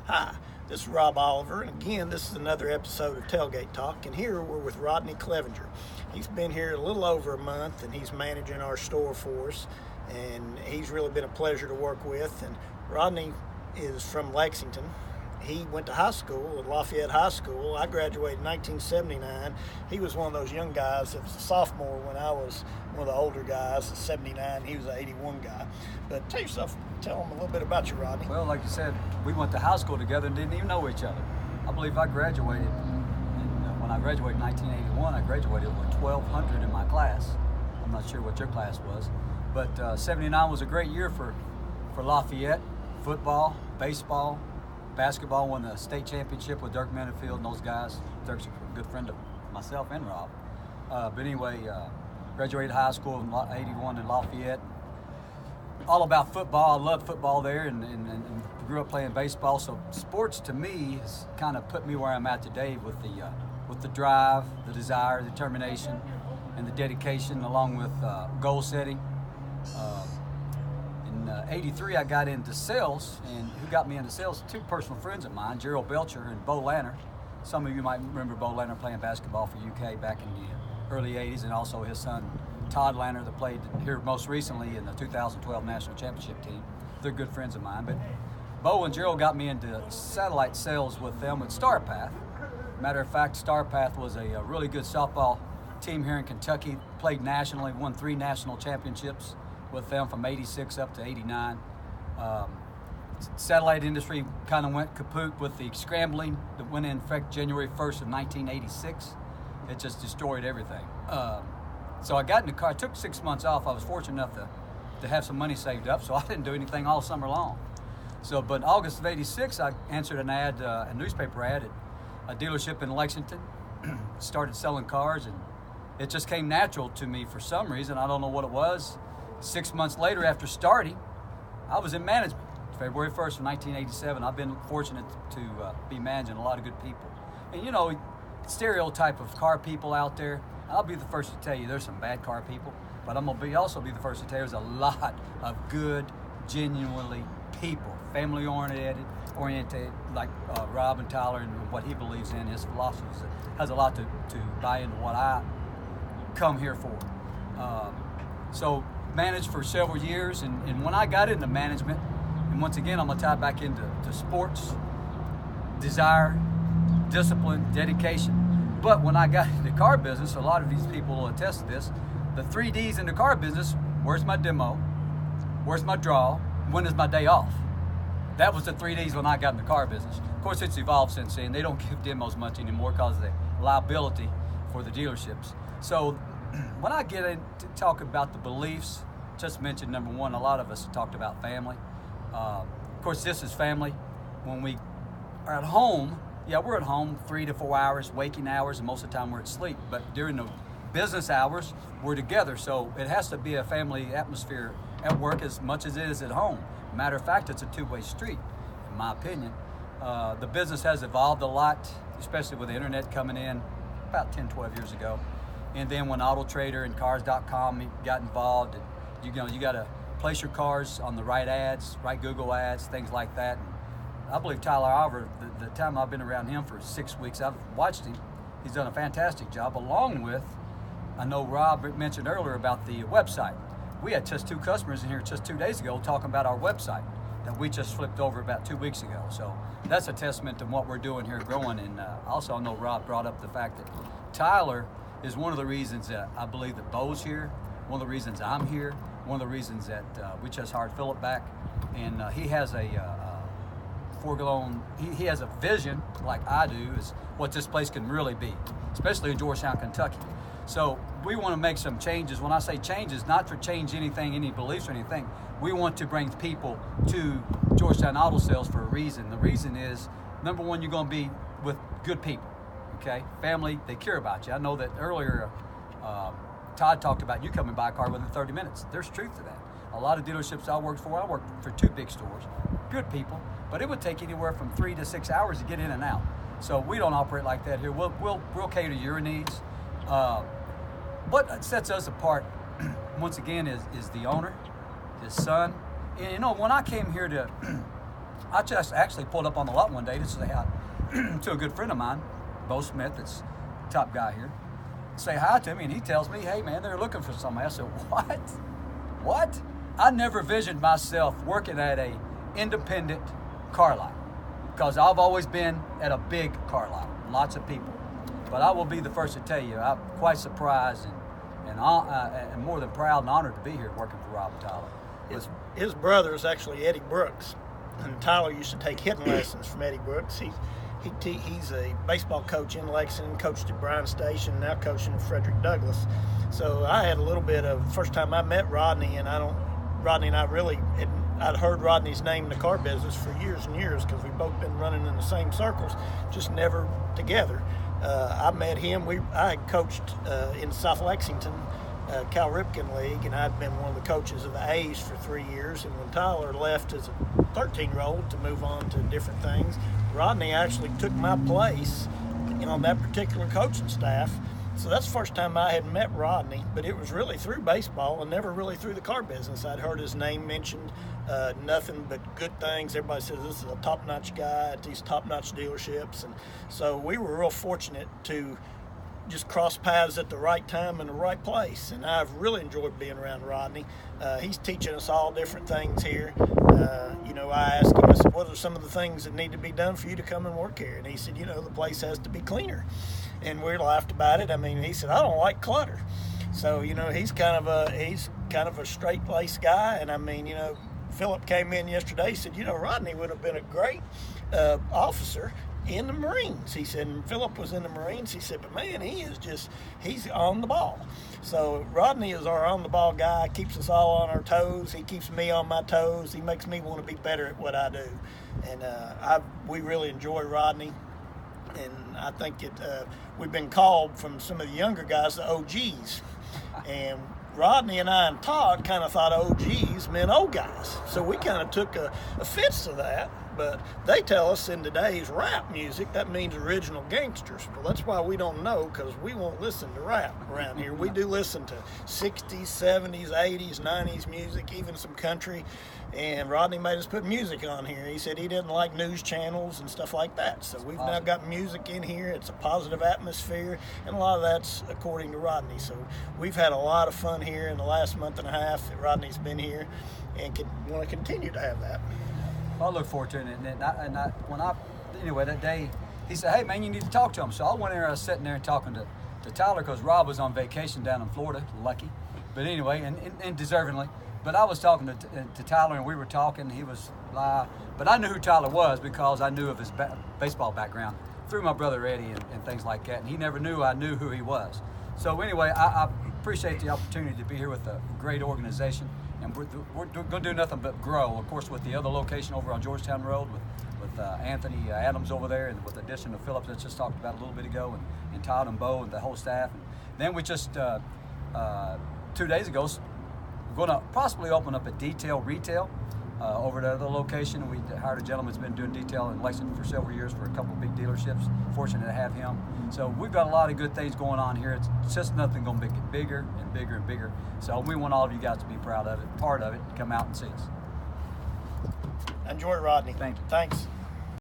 Hi, this is Rob Oliver, and again, this is another episode of Tailgate Talk, and here we're with Rodney Clevenger. He's been here a little over a month, and he's managing our store for us, and he's really been a pleasure to work with. And Rodney is from Lexington. He went to high school at Lafayette High School. I graduated in 1979. He was one of those young guys that was a sophomore when I was one of the older guys, 79. He was an 81 guy. But tell them a little bit about you, Rodney. Well, like you said, we went to high school together and didn't even know each other. I believe I graduated, when I graduated in 1981, I graduated with 1,200 in my class. I'm not sure what your class was. But 79 was a great year for Lafayette. Football, baseball, basketball, won the state championship with Dirk Mennefield and those guys. Dirk's a good friend of myself and Rob. But anyway, graduated high school in 81 in Lafayette. All about football. I loved football there and grew up playing baseball. So sports to me has kind of put me where I'm at today with the drive, the desire, the determination, and the dedication, along with goal setting. In 83, I got into sales, and who got me into sales? Two personal friends of mine, Gerald Belcher and Bo Lanner. Some of you might remember Bo Lanner playing basketball for UK back in the early 80s, and also his son, Todd Lanner, that played here most recently in the 2012 National Championship team. They're good friends of mine. But Bo and Gerald got me into satellite sales with them with StarPath. Matter of fact, StarPath was a really good softball team here in Kentucky, played nationally, won 3 national championships with them from 86 up to 89. Satellite industry kind of went kaput with the scrambling that went in effect January 1st of 1986. It just destroyed everything. So I got in the car. I took 6 months off. I was fortunate enough to have some money saved up, so I didn't do anything all summer long. But in August of 86, I answered an ad, a newspaper ad at a dealership in Lexington, started selling cars, and it just came natural to me for some reason. I don't know what it was. 6 months later, after starting, I was in management. February 1st of 1987, I've been fortunate to be managing a lot of good people. And stereotype of car people out there, I'll be the first to tell you there's some bad car people, but I'm going to also be the first to tell you there's a lot of good, genuinely people, family-oriented, like Rob and Tyler and what he believes in, his philosophies. Has a lot to buy into what I come here for. So managed for several years, and when I got into management, and once again I'm going to tie back into sports, desire, discipline, dedication. But when I got into the car business, a lot of these people will attest to this, the 3 Ds in the car business: where's my demo, where's my draw, when is my day off? That was the 3 Ds when I got in the car business. Of course, it's evolved since then. They don't give demos much anymore because of the liability for the dealerships. So when I get into talk about the beliefs, just mentioned number one, a lot of us talked about family. Of course, this is family. When we are at home, we're at home 3 to 4 hours, waking hours, and most of the time we're asleep. But during the business hours, we're together. So it has to be a family atmosphere at work as much as it is at home. Matter of fact, it's a two-way street, in my opinion. The business has evolved a lot, especially with the internet coming in about 10, 12 years ago. And then when Auto Trader and Cars.com got involved, you got to place your cars on the right ads, right Google ads, things like that. And I believe Tyler Oliver, the time I've been around him for 6 weeks, I've watched him. He's done a fantastic job, along with, I know Rob mentioned earlier about the website. We had just 2 customers in here just 2 days ago talking about our website that we just flipped over about 2 weeks ago. So that's a testament to what we're doing here growing. And also I know Rob brought up the fact that Tyler is one of the reasons that I believe that Bo's here, one of the reasons I'm here, one of the reasons that we just hired Philip back. And he has a he has a vision, like I do, is what this place can really be, especially in Georgetown, Kentucky. So we want to make some changes. When I say changes, not to change anything, any beliefs or anything. We want to bring people to Georgetown Auto Sales for a reason. The reason is, number one, you're going to be with good people, okay? Family, they care about you. I know that earlier Todd talked about you coming by a car within 30 minutes. There's truth to that. A lot of dealerships I worked for 2 big stores, good people, but it would take anywhere from 3 to 6 hours to get in and out. So we don't operate like that here. We'll cater to your needs. What sets us apart, once again, is the owner, his son. And when I came here I just actually pulled up on the lot one day to say hi to a good friend of mine, Bo Smith, that's top guy here. Say hi to me, and he tells me, hey man, they're looking for somebody. I said, what? I never visioned myself working at a independent car lot, because I've always been at a big car lot, lots of people. But I will be the first to tell you, I'm quite surprised and more than proud and honored to be here working for Rob and Tyler. His brother is actually Eddie Brooks, and Tyler used to take hitting lessons from Eddie Brooks. He's a baseball coach in Lexington, coached at Bryan Station, now coaching at Frederick Douglass. So I had a little bit of, first time I met Rodney, and Rodney and I really, I'd heard Rodney's name in the car business for years and years, because we've both been running in the same circles, just never together. I met him. I had coached in South Lexington, Cal Ripken League, and I'd been one of the coaches of the A's for 3 years. And when Tyler left as a 13-year-old to move on to different things, Rodney actually took my place on that particular coaching staff. So that's the first time I had met Rodney, but it was really through baseball and never really through the car business. I'd heard his name mentioned, nothing but good things. Everybody says this is a top-notch guy at these top-notch dealerships. And so we were real fortunate to just cross paths at the right time in the right place. And I've really enjoyed being around Rodney. He's teaching us all different things here. I asked him, I said, what are some of the things that need to be done for you to come and work here? And he said, the place has to be cleaner. And we laughed about it. I mean, he said, I don't like clutter. So, he's kind of a straight-laced guy. And I mean, Philip came in yesterday, he said, Rodney would have been a great officer in the Marines. He said, and Philip was in the Marines. He said, but man, he's on the ball. So Rodney is our on the ball guy, keeps us all on our toes. He keeps me on my toes. He makes me want to be better at what I do. And we really enjoy Rodney. And I think we've been called from some of the younger guys the OGs. And Rodney and I and Todd kind of thought OGs meant old guys. So we kind of took offense to that. But they tell us in today's rap music, that means original gangsters. Well, that's why we don't know, because we won't listen to rap around here. We do listen to 60s, 70s, 80s, 90s music, even some country. And Rodney made us put music on here. He said he didn't like news channels and stuff like that. So we've now got music in here. It's a positive atmosphere, and a lot of that's according to Rodney. So we've had a lot of fun here in the last month and a half that Rodney's been here, and want to continue to have that. I look forward to it. Anyway, that day, he said, hey, man, you need to talk to him. So I went in there, I was sitting there talking to Tyler, because Rob was on vacation down in Florida, lucky. But anyway, and deservingly. But I was talking to Tyler, and we were talking. He was live. But I knew who Tyler was because I knew of his baseball background through my brother Eddie and things like that. And he never knew I knew who he was. So anyway, I appreciate the opportunity to be here with a great organization. And we're going to do nothing but grow, of course, with the other location over on Georgetown Road with Anthony Adams over there, and with the addition of Phillips that just talked about a little bit ago, and Todd and Bo and the whole staff. And then we just, 2 days ago, we're going to possibly open up a detail retail over at the other location. We hired a gentleman who's been doing detail in Lexington for several years for a couple of big dealerships. Fortunate to have him. So we've got a lot of good things going on here. It's just nothing going to make it bigger and bigger and bigger. So we want all of you guys to be proud of it, part of it, come out and see us. Enjoy, Rodney. Thank you. Thanks.